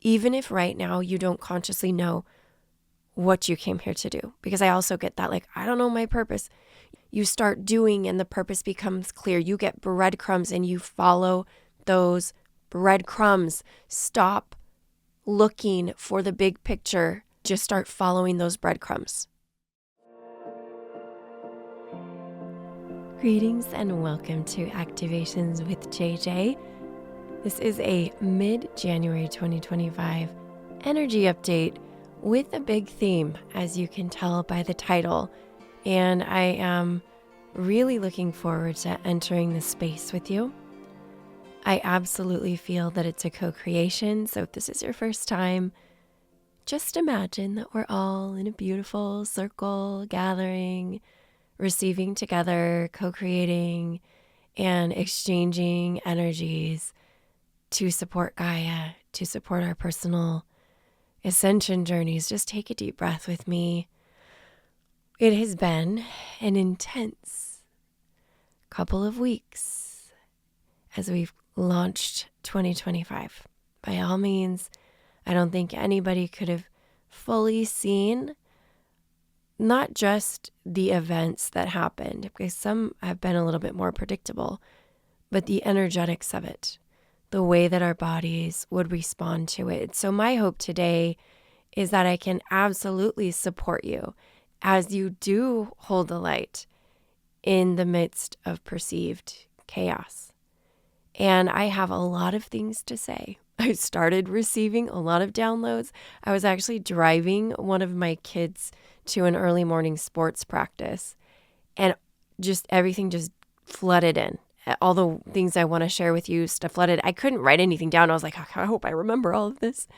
even if right now you don't consciously know what you came here to do. Because I also get that, like, I don't know my purpose. You start doing and the purpose becomes clear. You get breadcrumbs and you follow those breadcrumbs. Stop looking for the big picture. Just start following those breadcrumbs. Greetings and welcome to Activations with JJ. This is a mid-January 2025 energy update with a big theme, as you can tell by the title. And I am really looking forward to entering this space with you. I absolutely feel that it's a co-creation. So if this is your first time, just imagine that we're all in a beautiful circle, gathering, receiving together, co-creating, and exchanging energies to support Gaia, to support our personal ascension journeys. Just take a deep breath with me. It has been an intense couple of weeks as we've launched 2025. By all means, I don't think anybody could have fully seen not just the events that happened, because some have been a little bit more predictable, but the energetics of it, the way that our bodies would respond to it. So my hope today is that I can absolutely support you as you do hold the light in the midst of perceived chaos. And I have a lot of things to say. I started receiving a lot of downloads. I was actually driving one of my kids to an early morning sports practice, and just everything just flooded in. All the things I want to share with you, stuff flooded. I couldn't write anything down. I was like, I hope I remember all of this.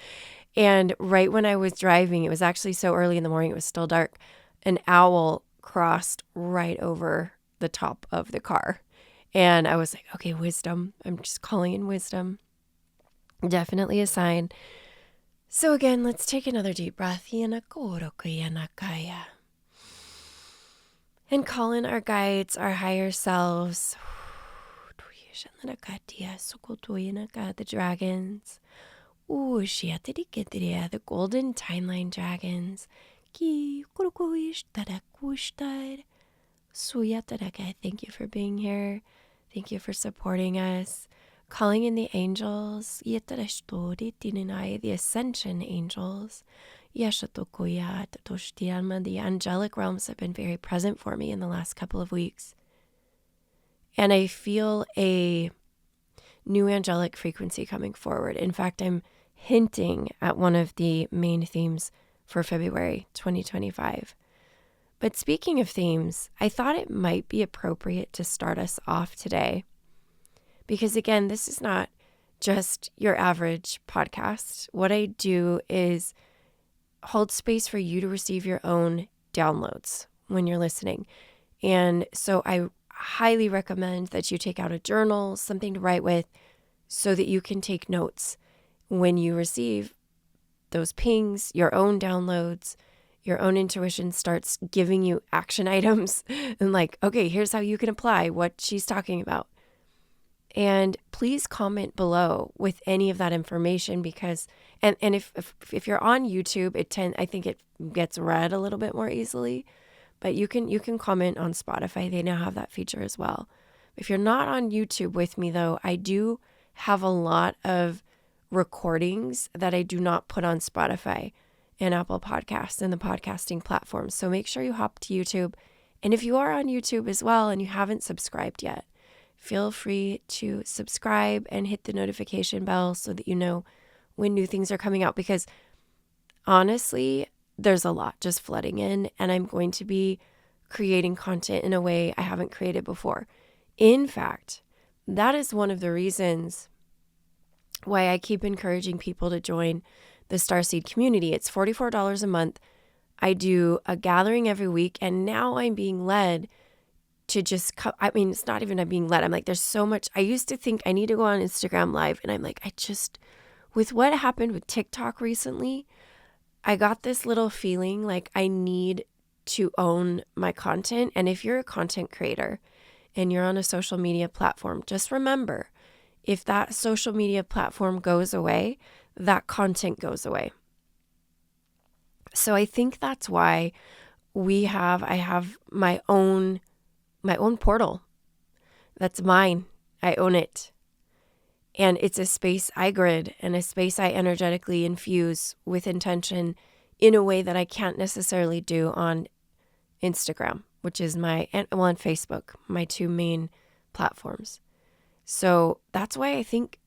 And right when I was driving, it was actually so early in the morning, it was still dark. An owl crossed right over the top of the car. And I was like, okay, wisdom. I'm just calling in wisdom. Definitely a sign. So again, let's take another deep breath. And call in our guides, our higher selves. The dragons. The golden timeline dragons. Thank you for being here. Thank you for supporting us. Calling in the angels, the ascension angels. The angelic realms have been very present for me in the last couple of weeks. And I feel a new angelic frequency coming forward. In fact, I'm hinting at one of the main themes for February 2025. But speaking of themes, I thought it might be appropriate to start us off today. Because again, this is not just your average podcast. What I do is hold space for you to receive your own downloads when you're listening. And so I highly recommend that you take out a journal, something to write with, so that you can take notes when you receive those pings, your own downloads. Your own intuition starts giving you action items and like, okay, here's how you can apply what she's talking about. And please comment below with any of that information because, and if you're on YouTube, I think it gets read a little bit more easily, but you can comment on Spotify. They now have that feature as well. If you're not on YouTube with me though, I do have a lot of recordings that I do not put on Spotify and Apple Podcasts and the podcasting platforms. So make sure you hop to YouTube. And if you are on YouTube as well and you haven't subscribed yet, feel free to subscribe and hit the notification bell so that you know when new things are coming out. Because honestly, there's a lot just flooding in, and I'm going to be creating content in a way I haven't created before. In fact, that is one of the reasons why I keep encouraging people to join the Starseed community. It's $44 a month. I do a gathering every week, and now I'm being led to just it's not even I'm being led. I'm like, there's so much. I used to think I need to go on Instagram Live, and I'm like, with what happened with TikTok recently, I got this little feeling like I need to own my content. And if you're a content creator and you're on a social media platform, just remember, if that social media platform goes away, that content goes away. So I think that's why I have my own portal. That's mine. I own it. And it's a space I grid and a space I energetically infuse with intention in a way that I can't necessarily do on Instagram, which is and Facebook, my two main platforms. So that's why I think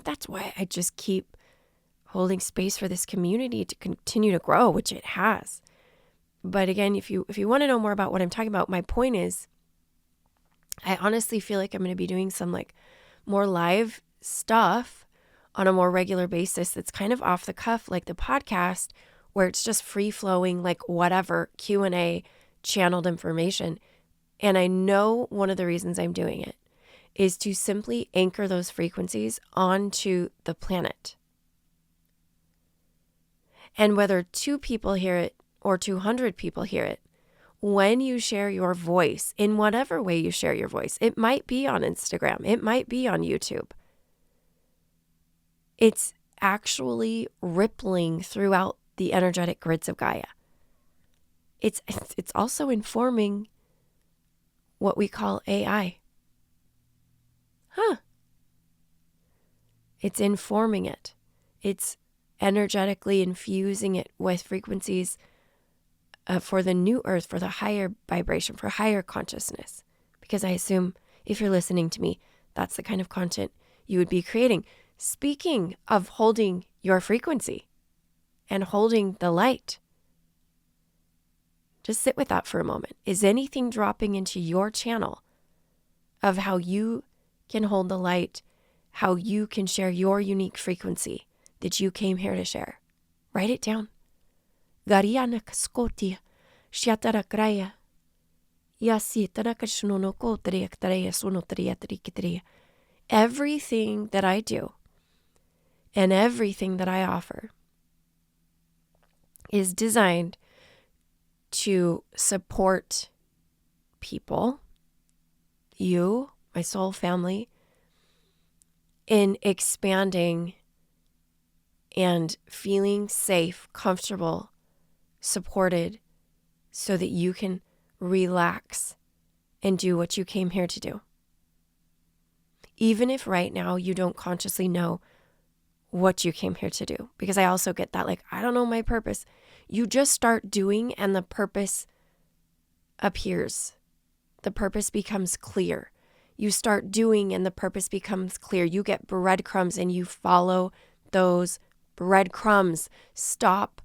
that's why I just keep holding space for this community to continue to grow, which it has. But again, if you want to know more about what I'm talking about, my point is, I honestly feel like I'm going to be doing some like more live stuff on a more regular basis that's kind of off the cuff, like the podcast, where it's just free flowing, like whatever Q&A channeled information. And I know one of the reasons I'm doing it is to simply anchor those frequencies onto the planet. And whether 2 people hear it or 200 people hear it, when you share your voice, in whatever way you share your voice, it might be on Instagram, it might be on YouTube. It's actually rippling throughout the energetic grids of Gaia. It's also informing what we call AI. It's informing it. It's energetically infusing it with frequencies for the new earth, for the higher vibration, for higher consciousness. Because I assume if you're listening to me, that's the kind of content you would be creating. Speaking of holding your frequency and holding the light, just sit with that for a moment. Is anything dropping into your channel of how you can hold the light, how you can share your unique frequency that you came here to share? Write it down. Gariana kaskotia, shiatara kraya. Yasitara kashuno kotria kraya sunotria trikitria. Everything that I do and everything that I offer is designed to support people, you, my soul family, in expanding and feeling safe, comfortable, supported, so that you can relax and do what you came here to do. Even if right now you don't consciously know what you came here to do, because I also get that, like, I don't know my purpose. You just start doing and the purpose appears. The purpose becomes clear. You start doing and the purpose becomes clear. You get breadcrumbs and you follow those breadcrumbs. Stop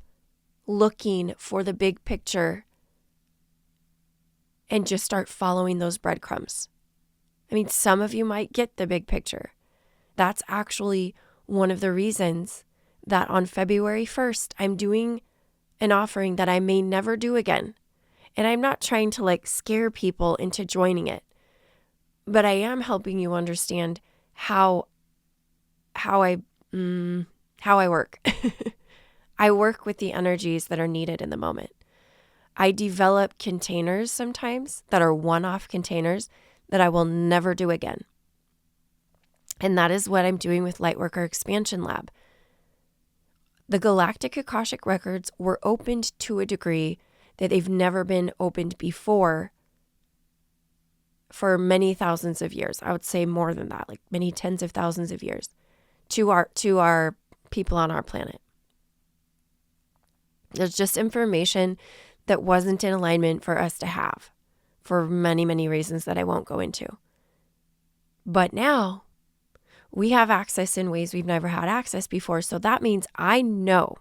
looking for the big picture and just start following those breadcrumbs. I mean, some of you might get the big picture. That's actually one of the reasons that on February 1st, I'm doing an offering that I may never do again. And I'm not trying to like scare people into joining it, but I am helping you understand how I work. I work with the energies that are needed in the moment. I develop containers sometimes that are one-off containers that I will never do again. And that is what I'm doing with Lightworker Expansion Lab. The Galactic Akashic records were opened to a degree that they've never been opened before for many thousands of years. I would say more than that, like many tens of thousands of years to our people on our planet. There's just information that wasn't in alignment for us to have for many, many reasons that I won't go into. But now we have access in ways we've never had access before. So that means I know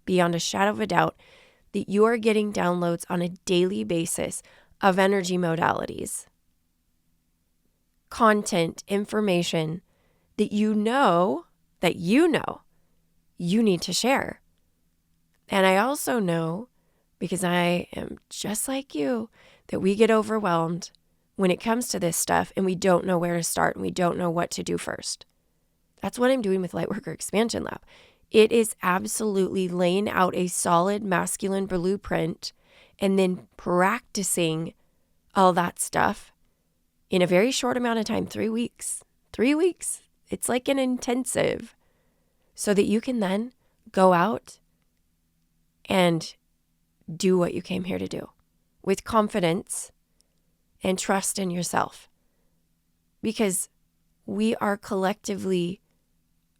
beyond a shadow of a doubt that you are getting downloads on a daily basis of energy modalities, content, information that you know you need to share. And I also know, because I am just like you, that we get overwhelmed when it comes to this stuff and we don't know where to start and we don't know what to do first. That's what I'm doing with Lightworker Expansion Lab. It is absolutely laying out a solid masculine blueprint and then practicing all that stuff in a very short amount of time, 3 weeks. 3 weeks. It's like an intensive so that you can then go out and do what you came here to do with confidence and trust in yourself. Because we are collectively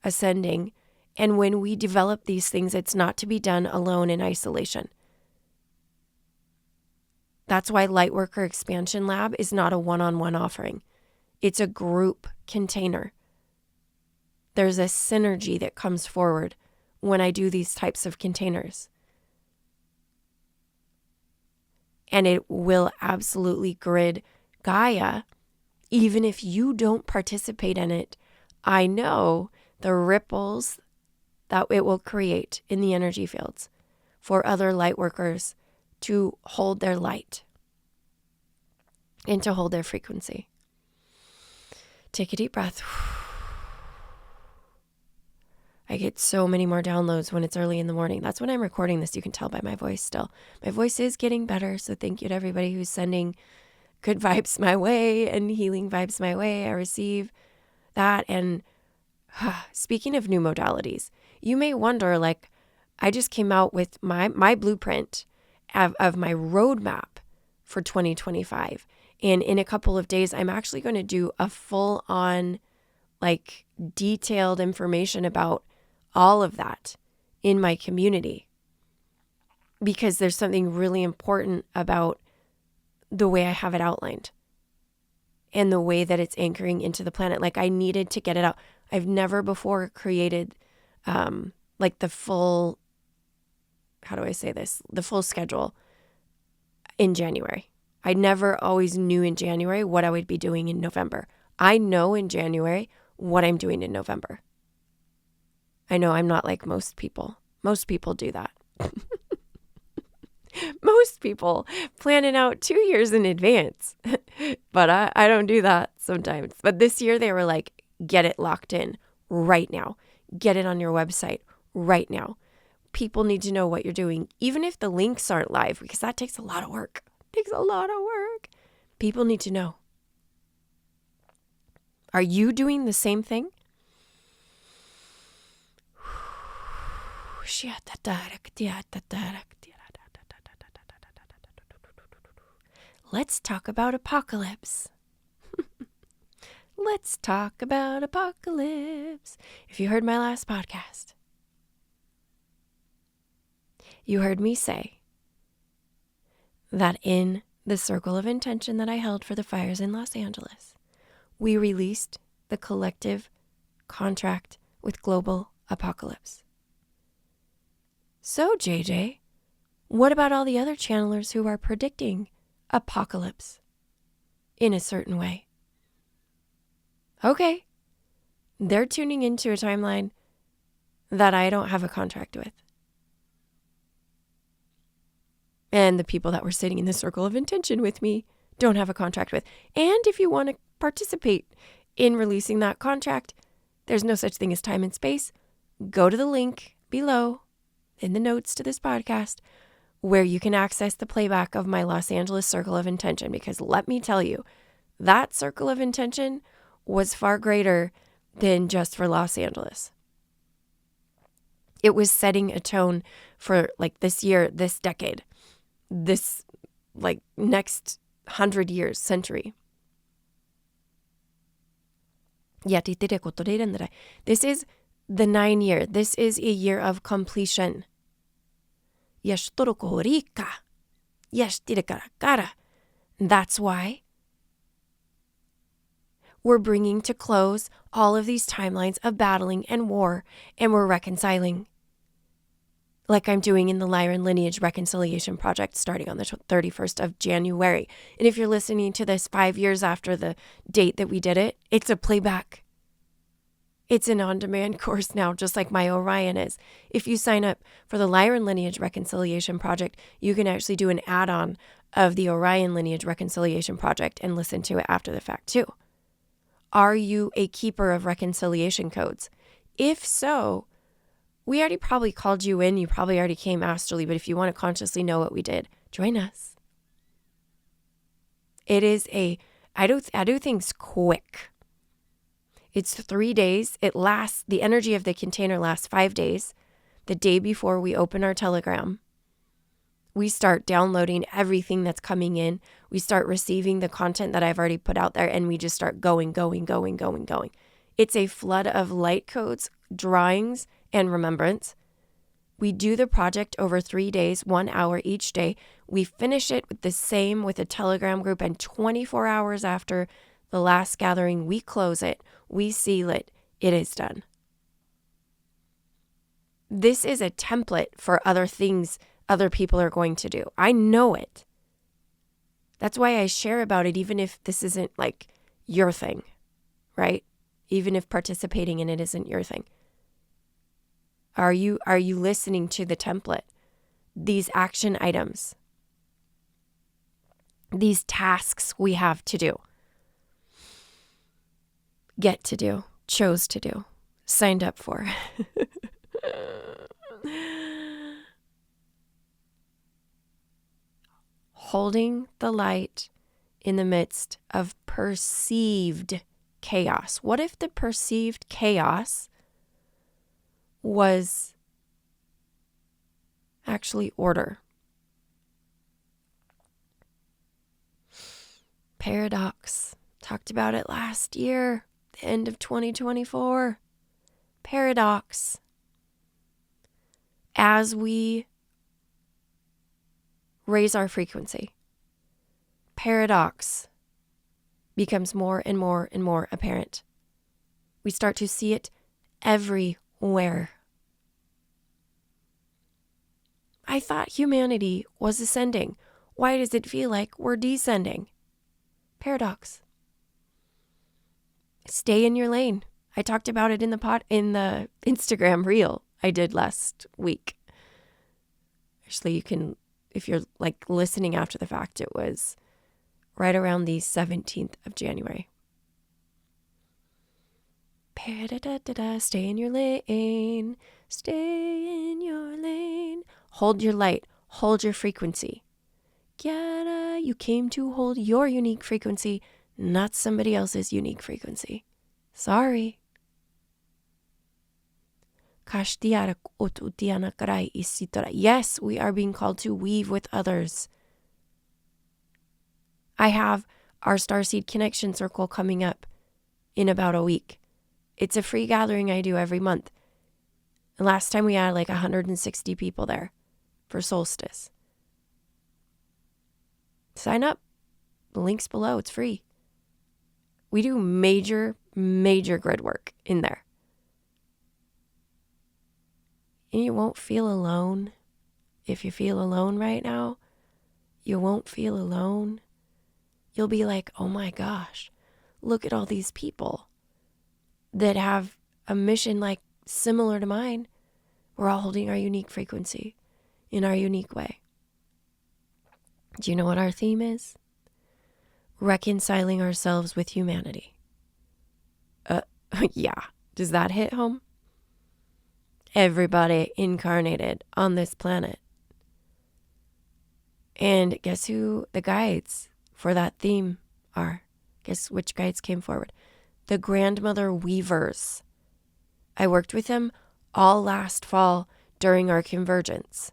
ascending, and when we develop these things, it's not to be done alone in isolation. That's why Lightworker Expansion Lab is not a one-on-one offering. It's a group container. There's a synergy that comes forward when I do these types of containers. And it will absolutely grid Gaia, even if you don't participate in it. I know the ripples that it will create in the energy fields for other light workers to hold their light and to hold their frequency. Take a deep breath. I get so many more downloads when it's early in the morning. That's when I'm recording this. You can tell by my voice still. My voice is getting better, so thank you to everybody who's sending good vibes my way and healing vibes my way. I receive that. And speaking of new modalities, you may wonder, like, I just came out with my blueprint of my roadmap for 2025. And in a couple of days, I'm actually going to do a full-on, like, detailed information about all of that in my community, because there's something really important about the way I have it outlined and the way that it's anchoring into the planet. Like, I needed to get it out. I've never before created like the full, how do I say this? The full schedule in January. I never always knew in January what I would be doing in November. I know in January what I'm doing in November. I know I'm not like most people. Most people do that. Most people plan it out 2 years in advance. But I don't do that sometimes. But this year they were like, get it locked in right now. Get it on your website right now. People need to know what you're doing, even if the links aren't live, because that takes a lot of work. It takes a lot of work. People need to know. Are you doing the same thing? Let's talk about apocalypse. Let's talk about apocalypse. If you heard my last podcast, you heard me say that in the circle of intention that I held for the fires in Los Angeles, we released the collective contract with global apocalypse. So, JJ, what about all the other channelers who are predicting apocalypse in a certain way? Okay, they're tuning into a timeline that I don't have a contract with. And the people that were sitting in the circle of intention with me don't have a contract with. And if you want to participate in releasing that contract, there's no such thing as time and space. Go to the link below in the notes to this podcast where you can access the playback of my Los Angeles circle of intention. Because let me tell you, that circle of intention was far greater than just for Los Angeles. It was setting a tone for like this year, this decade, this like next 100 years, century. This is the 9 year. This is a year of completion. That's why we're bringing to close all of these timelines of battling and war, and we're reconciling. Like I'm doing in the Lyran Lineage Reconciliation Project starting on the 31st of January. And if you're listening to this 5 years after the date that we did it, it's a playback. It's an on-demand course now, just like my Orion is. If you sign up for the Lyran Lineage Reconciliation Project, you can actually do an add-on of the Orion Lineage Reconciliation Project and listen to it after the fact too. Are you a keeper of reconciliation codes? If so, we already probably called you in. You probably already came astrally, but if you want to consciously know what we did, join us. It is I do things quick. It's 3 days. The energy of the container lasts 5 days. The day before we open our Telegram, we start downloading everything that's coming in. We start receiving the content that I've already put out there, and we just start going. It's a flood of light codes, drawings, and remembrance. We do the project over 3 days, 1 hour each day. We finish it with a Telegram group, and 24 hours after the last gathering, we close it, we seal it, it is done. This is a template for other things other people are going to do. I know it. That's why I share about it, even if this isn't like your thing, right? Even if participating in it isn't your thing. Are you listening to the template? These action items, these tasks we have to do, get to do, chose to do, signed up for. Holding the light in the midst of perceived chaos. What if the perceived chaos was actually order? Paradox. Talked about it last year, the end of 2024. Paradox. As we raise our frequency, paradox becomes more and more and more apparent. We start to see it everywhere. I thought humanity was ascending. Why does it feel like we're descending? Paradox. Stay in your lane. I talked about it in the Instagram reel I did last week. Actually, you can, if you're like listening after the fact, it was right around the 17th of January. Stay in your lane. Stay in your lane. Hold your light. Hold your frequency. You came to hold your unique frequency, not somebody else's unique frequency. Sorry. Yes, we are being called to weave with others. I have our starseed connection circle coming up in about a week. It's a free gathering I do every month. And last time we had like 160 people there for solstice. Sign up. The link's below. It's free. We do major grid work in there. And you won't feel alone. If you feel alone right now, you won't feel alone. You'll be like, oh my gosh, look at all these people that have a mission like similar to mine. We're all holding our unique frequency in our unique way. Do you know what our theme is? Reconciling ourselves with humanity. Yeah. Does that hit home? Everybody incarnated on this planet. And guess who the guides for that theme are? Guess which guides came forward? The grandmother weavers. I worked with them all last fall during our convergence.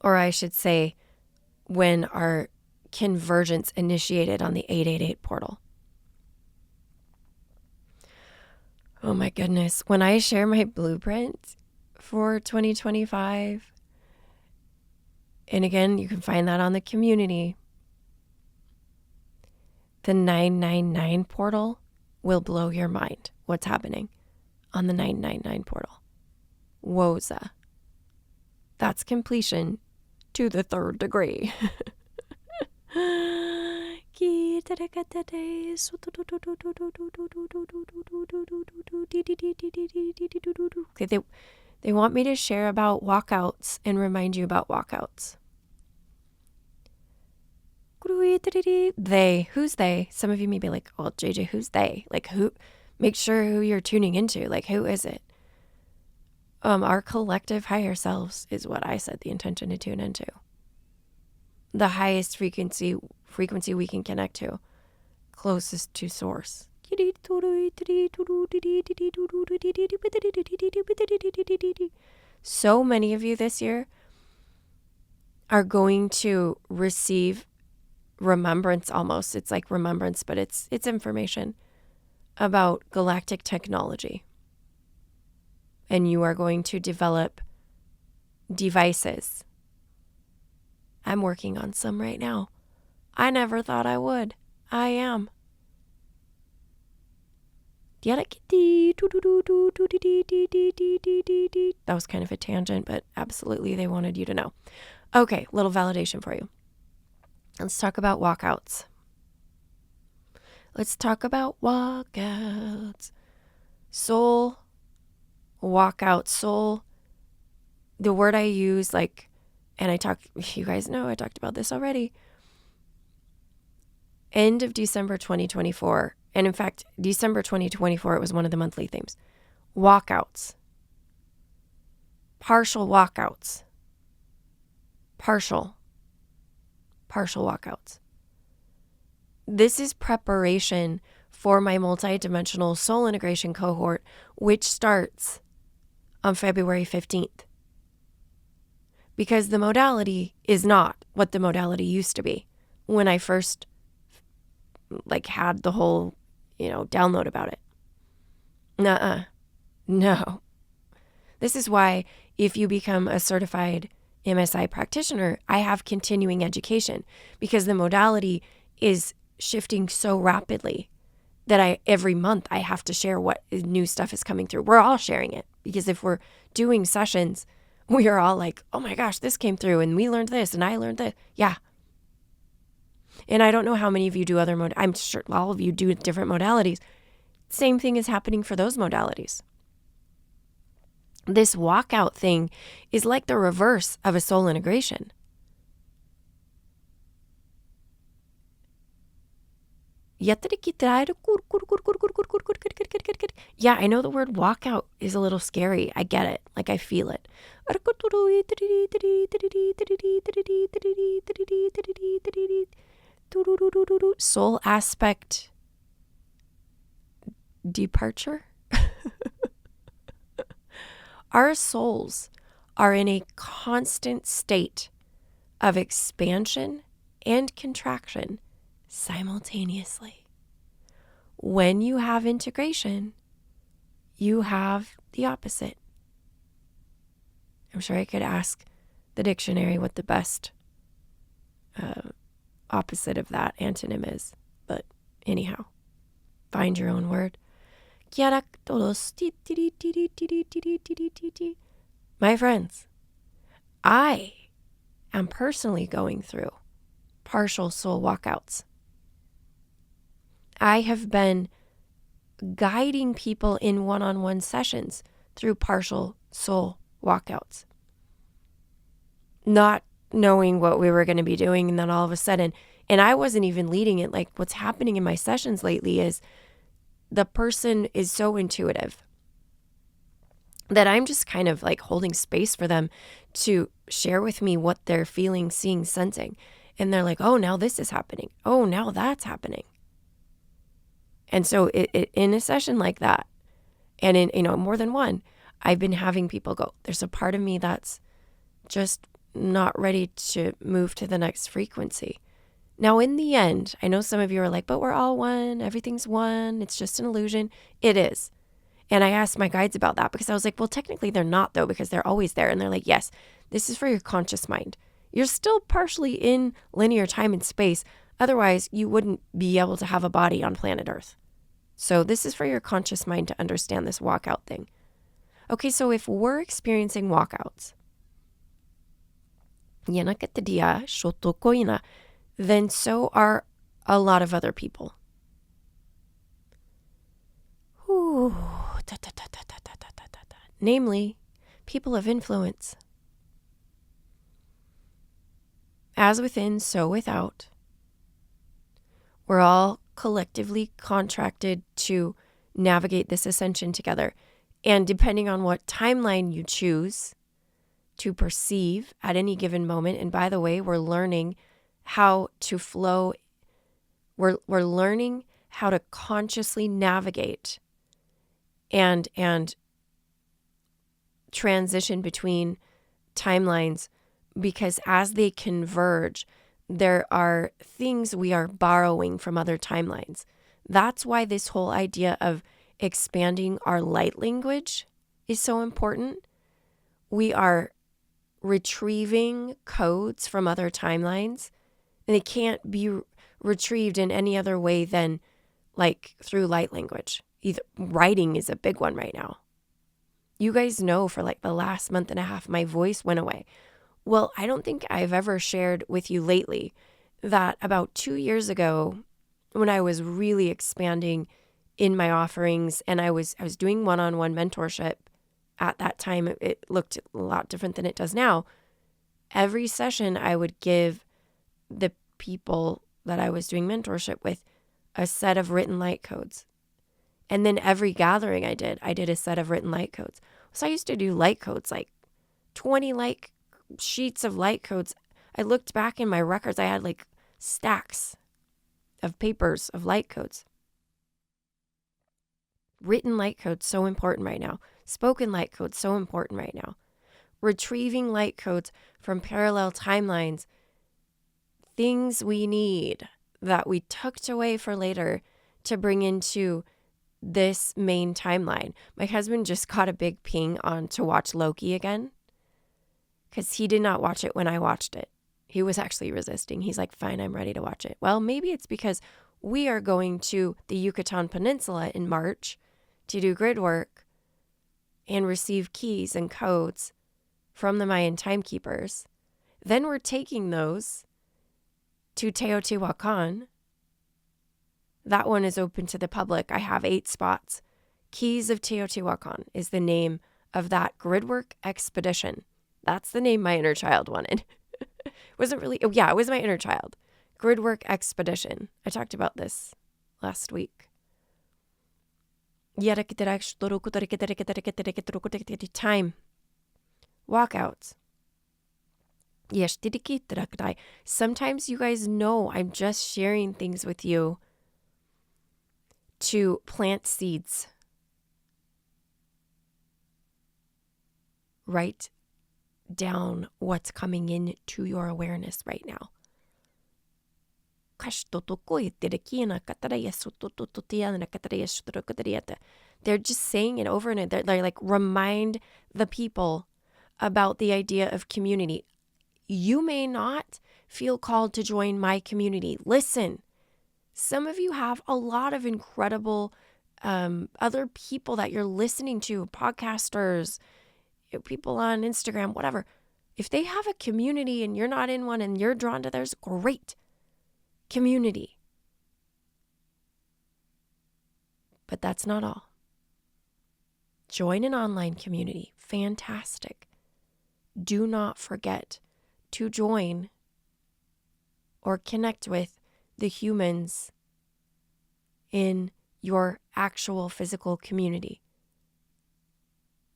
Or I should say, when our convergence initiated on the 888 portal. Oh my goodness. When I share my blueprint for 2025, and again, you can find that on the community, the 999 portal will blow your mind. What's happening on the 999 portal? Woza. That's completion to the 3rd degree. They want me to share about walkouts and remind you about walkouts. They, who's they? Some of you may be like, well, JJ, who's they? Like who? Make sure who you're tuning into. Like who is it? Our collective higher selves is what I said the intention to tune into. The highest frequency we can connect to, closest to source. So many of you this year are going to receive remembrance almost. It's like remembrance, but it's information about galactic technology. And you are going to develop devices. I'm working on some right now. I never thought I would. I am. That was kind of a tangent, but absolutely they wanted you to know. Okay, little validation for you. Let's talk about walkouts. Let's talk about walkouts. Soul, walkout, soul. The word I use, and you guys know I talked about this already. End of December 2024. And in fact, December 2024, it was one of the monthly themes. Walkouts. Partial walkouts. Partial walkouts. This is preparation for my multidimensional soul integration cohort, which starts on February 15th. Because the modality is not what the modality used to be when I first had the whole, download about it. No. This is why if you become a certified MSI practitioner, I have continuing education because the modality is shifting so rapidly that every month I have to share what new stuff is coming through. We're all sharing it because if we're doing sessions, we are all like, oh my gosh, this came through and we learned this and I learned this. Yeah. And I don't know how many of you do other I'm sure all of you do different modalities. Same thing is happening for those modalities. This walkout thing is like the reverse of a soul integration. Yeah, I know the word walkout is a little scary. I get it. I feel it. Soul aspect departure. Our souls are in a constant state of expansion and contraction simultaneously. When you have integration, you have the opposite. I'm sure I could ask the dictionary what the best opposite of that antonym is. But anyhow, find your own word. My friends, I am personally going through partial soul walkouts. I have been guiding people in one-on-one sessions through partial soul walkouts, not knowing what we were going to be doing. And then all of a sudden, and I wasn't even leading it. What's happening in my sessions lately is the person is so intuitive that I'm just kind of holding space for them to share with me what they're feeling, seeing, sensing. And they're like, oh, now this is happening. Oh, now that's happening. And so in a session like that, and in more than one, I've been having people go, there's a part of me that's just not ready to move to the next frequency. Now, in the end, I know some of you are like, but we're all one. Everything's one. It's just an illusion. It is. And I asked my guides about that because I was like, well, technically they're not, though, because they're always there. And they're like, yes, this is for your conscious mind. You're still partially in linear time and space. Otherwise, you wouldn't be able to have a body on planet Earth. So this is for your conscious mind to understand this walkout thing. Okay, so if we're experiencing walkouts, then so are a lot of other people. Namely, people of influence. As within, so without. We're all collectively contracted to navigate this ascension together. And depending on what timeline you choose to perceive at any given moment, and by the way, we're learning how to flow. We're learning how to consciously navigate and transition between timelines, because as they converge, there are things we are borrowing from other timelines. That's why this whole idea of expanding our light language is so important. We are retrieving codes from other timelines, and they can't be retrieved in any other way than like through light language. Either writing is a big one right now. You guys know for like the last month and a half, my voice went away. Well, I don't think I've ever shared with you lately that about 2 years ago, when I was really expanding in my offerings and I was doing one-on-one mentorship. At that time, it looked a lot different than it does now. Every session, I would give the people that I was doing mentorship with a set of written light codes. And then every gathering I did a set of written light codes. So I used to do light codes, like 20 light sheets of light codes. I looked back in my records. I had like stacks of papers of light codes. Written light codes, so important right now. Spoken light codes, so important right now. Retrieving light codes from parallel timelines. Things we need that we tucked away for later to bring into this main timeline. My husband just got a big ping on to watch Loki again because he did not watch it when I watched it. He was actually resisting. He's like, fine, I'm ready to watch it. Well, maybe it's because we are going to the Yucatan Peninsula in March to do Gridwork and receive keys and codes from the Mayan timekeepers. Then we're taking those to Teotihuacan. That one is open to the public. I have 8 spots. Keys of Teotihuacan is the name of that Gridwork expedition. That's the name my inner child wanted. It was my inner child. Gridwork expedition. I talked about this last week. Time. Walkouts. Sometimes you guys know I'm just sharing things with you to plant seeds. Write down what's coming into your awareness right now. They're just saying it over and over. They're like, remind the people about the idea of community. You may not feel called to join my community. Listen, some of you have a lot of incredible other people that you're listening to, podcasters, people on Instagram, whatever. If they have a community and you're not in one and you're drawn to theirs, great. Community. But that's not all. Join an online community. Fantastic. Do not forget to join or connect with the humans in your actual physical community.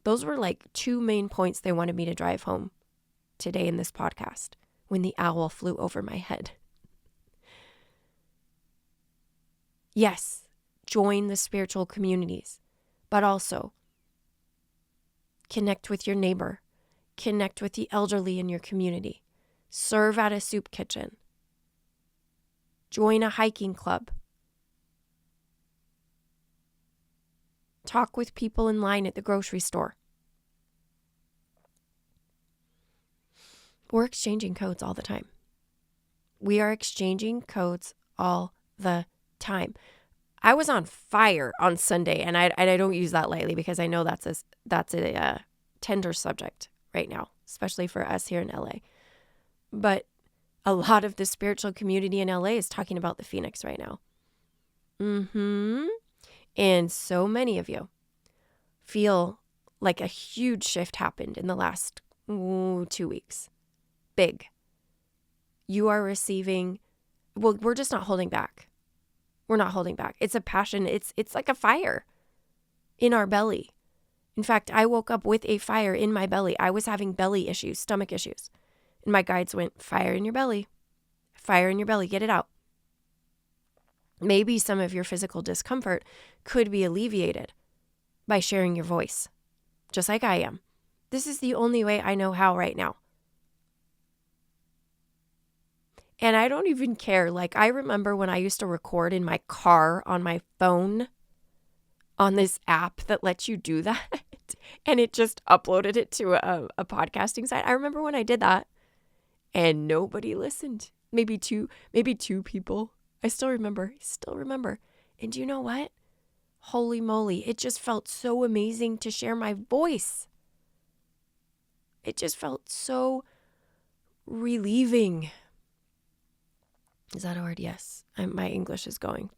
Those were like 2 main points they wanted me to drive home today in this podcast when the owl flew over my head. Yes, join the spiritual communities, but also connect with your neighbor, connect with the elderly in your community, serve at a soup kitchen, join a hiking club, talk with people in line at the grocery store. We're exchanging codes all the time. We are exchanging codes all the time. I was on fire on Sunday, and I don't use that lightly because I know that's a tender subject right now, especially for us here in LA. But a lot of the spiritual community in LA is talking about the Phoenix right now. And so many of you feel like a huge shift happened in the last 2 weeks. Big. You are receiving, well, we're just not holding back. We're not holding back. It's a passion. It's like a fire in our belly. In fact, I woke up with a fire in my belly. I was having belly issues, stomach issues. And my guides went, fire in your belly. Fire in your belly. Get it out. Maybe some of your physical discomfort could be alleviated by sharing your voice, just like I am. This is the only way I know how right now. And I don't even care. Like, I remember when I used to record in my car on my phone on this app that lets you do that. And it just uploaded it to a podcasting site. I remember when I did that and nobody listened. Maybe two people. I still remember. And do you know what? Holy moly. It just felt so amazing to share my voice. It just felt so relieving. Is that a word? Yes. My English is going.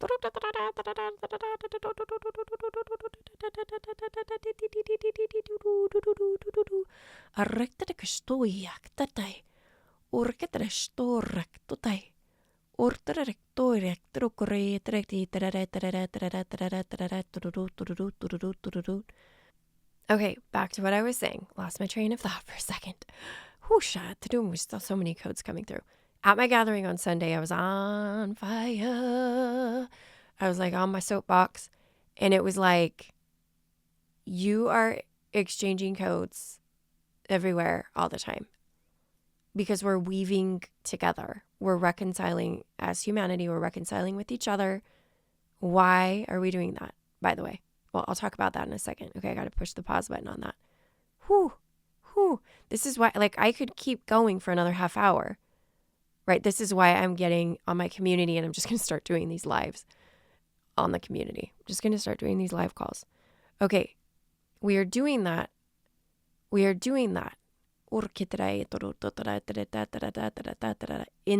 Okay, back to what I was saying. Lost my train of thought for a second. Whoosh, we still so many codes coming through. At my gathering on Sunday, I was on fire. I was like on my soapbox. And it was like, you are exchanging codes everywhere all the time. Because we're weaving together. We're reconciling as humanity. We're reconciling with each other. Why are we doing that, by the way? Well, I'll talk about that in a second. Okay, I got to push the pause button on that. Whew. This is why, like, I could keep going for another half hour. Right? This is why I'm getting on my community and I'm just going to start doing these lives on the community. I'm just going to start doing these live calls. Okay. We are doing that. In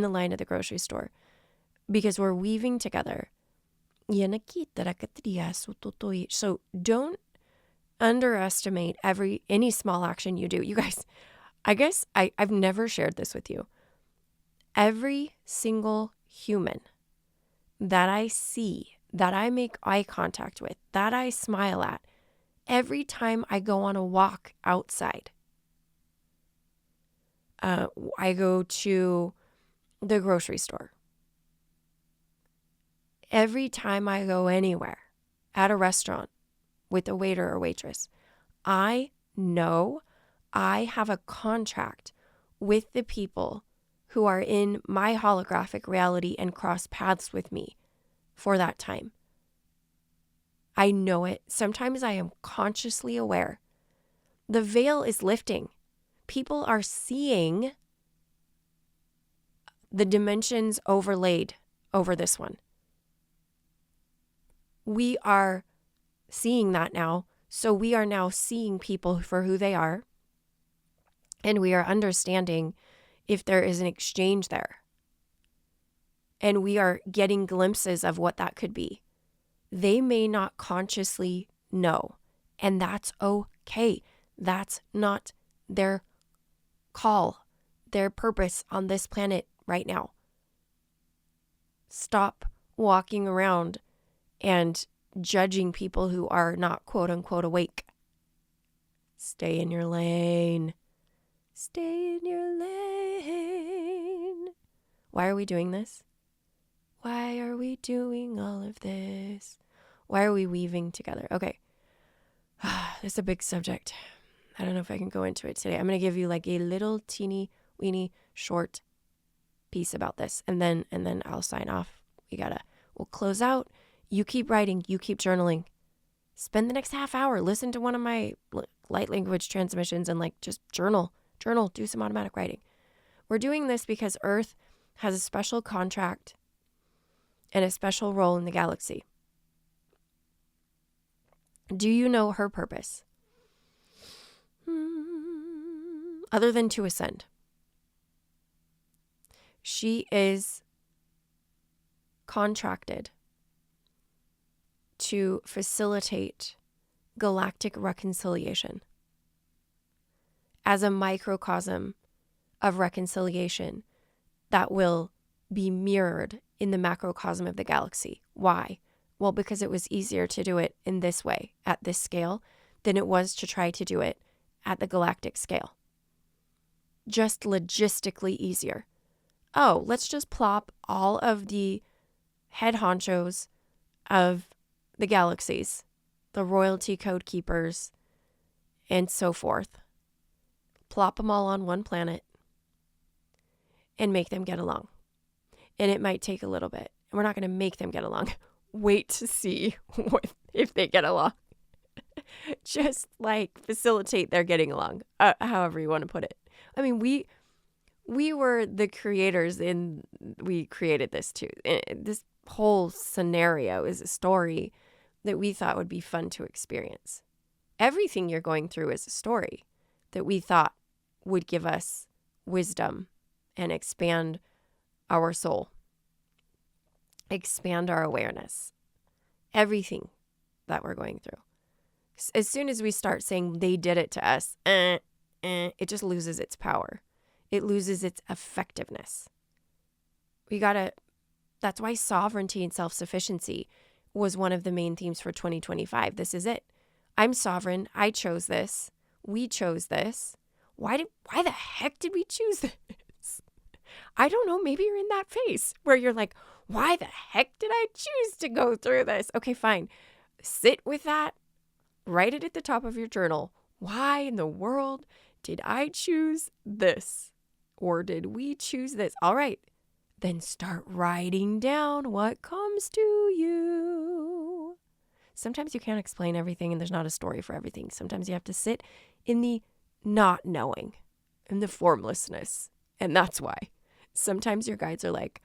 the line at the grocery store because we're weaving together. So don't underestimate any small action you do. You guys, I guess I've never shared this with you. Every single human that I see, that I make eye contact with, that I smile at, every time I go on a walk outside, I go to the grocery store, every time I go anywhere, at a restaurant with a waiter or waitress, I know I have a contract with the people who are in my holographic reality and cross paths with me for that time. I know it. Sometimes I am consciously aware. The veil is lifting. People are seeing the dimensions overlaid over this one. We are seeing that now. So we are now seeing people for who they are. And we are understanding if there is an exchange there. And we are getting glimpses of what that could be. They may not consciously know. And that's okay. That's not their call, their purpose on this planet right now. Stop walking around and judging people who are not quote unquote awake. Stay in your lane. Stay in your lane. Why are we doing this? Why are we doing all of this? Why are we weaving together? Okay. This is a big subject. I don't know if I can go into it today. I'm going to give you like a little teeny weeny short piece about this. And then I'll sign off. We'll close out. You keep writing. You keep journaling. Spend the next half hour. Listen to one of my light language transmissions and like just journal, do some automatic writing. We're doing this because Earth has a special contract and a special role in the galaxy. Do you know her purpose? Other than to ascend. She is contracted to facilitate galactic reconciliation as a microcosm of reconciliation that will be mirrored in the macrocosm of the galaxy. Why? Well, because it was easier to do it in this way, at this scale, than it was to try to do it at the galactic scale. Just logistically easier. Oh, let's just plop all of the head honchos of the galaxies, the royalty code keepers, and so forth. Plop them all on one planet and make them get along. And it might take a little bit. And we're not going to make them get along. Wait to see if they get along. Just like facilitate their getting along, however you want to put it. I mean, we were the creators and we created this too. This whole scenario is a story that we thought would be fun to experience. Everything you're going through is a story that we thought would give us wisdom and expand our soul, expand our awareness, everything that we're going through. As soon as we start saying they did it to us, it just loses its power. It loses its effectiveness. That's why sovereignty and self-sufficiency was one of the main themes for 2025. This is it. I'm sovereign. I chose this. We chose this. Why the heck did we choose this? I don't know. Maybe you're in that phase where you're like, why the heck did I choose to go through this? Okay, fine. Sit with that. Write it at the top of your journal. Why in the world did I choose this? Or did we choose this? All right. Then start writing down what comes to you. Sometimes you can't explain everything and there's not a story for everything. Sometimes you have to sit in the not knowing, in the formlessness. And that's why. Sometimes your guides are like,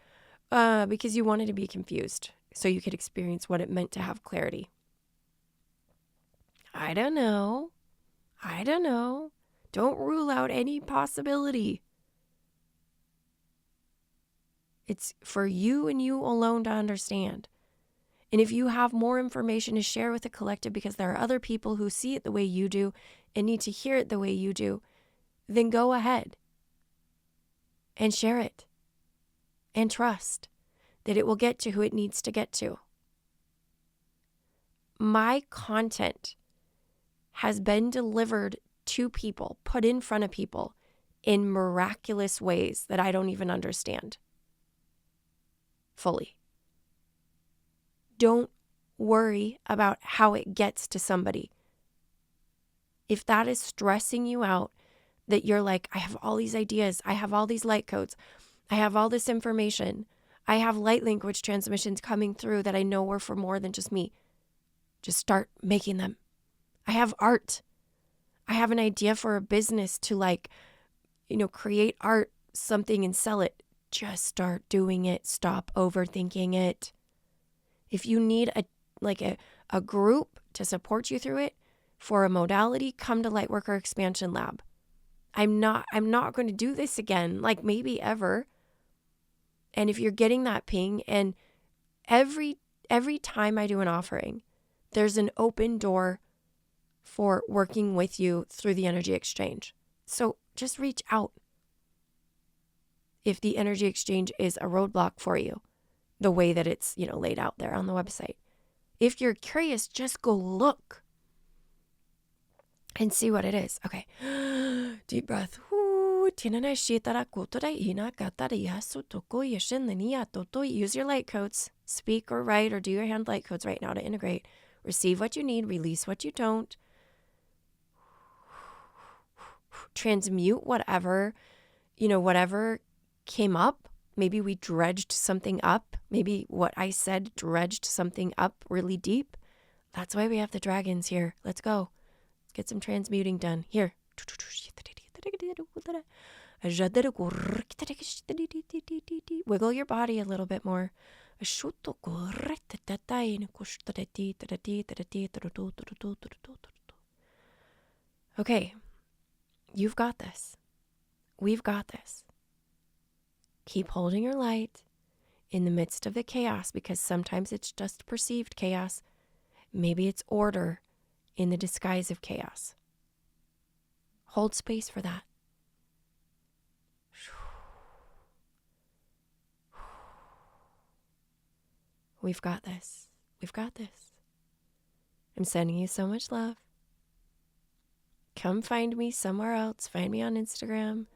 because you wanted to be confused so you could experience what it meant to have clarity. I don't know. Don't rule out any possibility. It's for you and you alone to understand. And if you have more information to share with the collective because there are other people who see it the way you do and need to hear it the way you do, then go ahead and share it and trust that it will get to who it needs to get to. My content has been delivered to people, put in front of people in miraculous ways that I don't even understand fully. Don't worry about how it gets to somebody. If that is stressing you out, that you're like, I have all these ideas, I have all these light codes, I have all this information, I have light language transmissions coming through that I know are for more than just me. Just start making them. I have art. I have an idea for a business to create art, something and sell it. Just start doing it. Stop overthinking it. If you need a group to support you through it for a modality, come to Lightworker Expansion Lab. I'm not going to do this again, like maybe ever. And if you're getting that ping, and every time I do an offering, there's an open door for working with you through the energy exchange. So just reach out if the energy exchange is a roadblock for you, the way that it's, laid out there on the website. If you're curious, just go look and see what it is. Okay. Deep breath. Use your light codes. Speak or write or do your hand light codes right now to integrate. Receive what you need. Release what you don't. Transmute whatever came up. Maybe we dredged something up. Maybe what I said dredged something up really deep. That's why we have the dragons here. Let's go. Let's get some transmuting done. Here. Wiggle your body a little bit more. Okay. You've got this. We've got this. Keep holding your light in the midst of the chaos, because sometimes it's just perceived chaos. Maybe it's order in the disguise of chaos. Hold space for that. We've got this. We've got this. I'm sending you so much love. Come find me somewhere else. Find me on Instagram.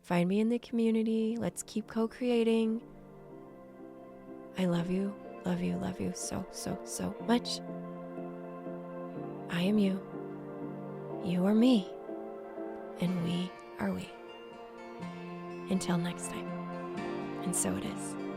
Find me in the community. Let's keep co-creating. I love you. love you so, so, so much. I am you. You are me. And we are we. Until next time. And so it is.